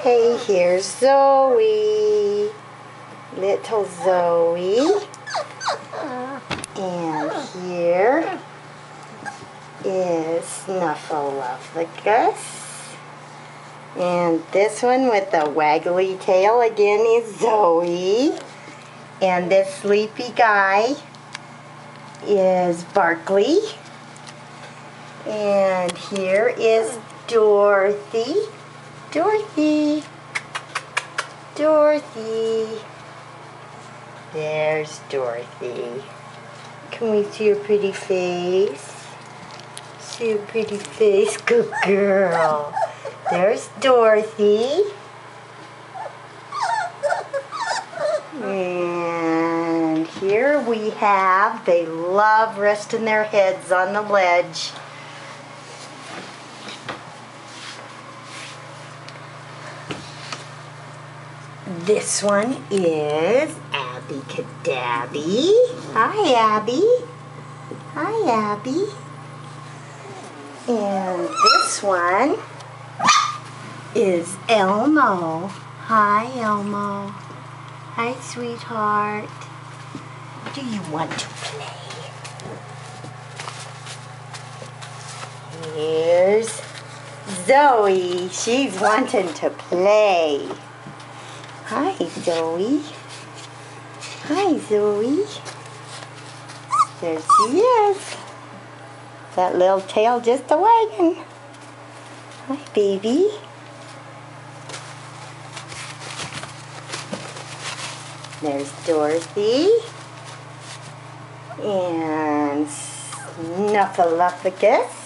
Hey, here's Zoe. Little Zoe. And here is Snuffleupagus. And this one with the waggly tail again is Zoe. And this sleepy guy is Barkley. And here is Dorothy. Dorothy. Dorothy. There's Dorothy. Can we see your pretty face? See your pretty face? Good girl. There's Dorothy. And here we have, they love resting their heads on the ledge. This one is Abby Cadabby. Hi, Abby. Hi, Abby. And this one is Elmo. Hi, Elmo. Hi, sweetheart. Do you want to play? Here's Zoe. She's wanting to play. Hi, Zoe. Hi, Zoe. There she is. That little tail just a wagging. Hi, baby. There's Dorothy. And Snuffleupagus.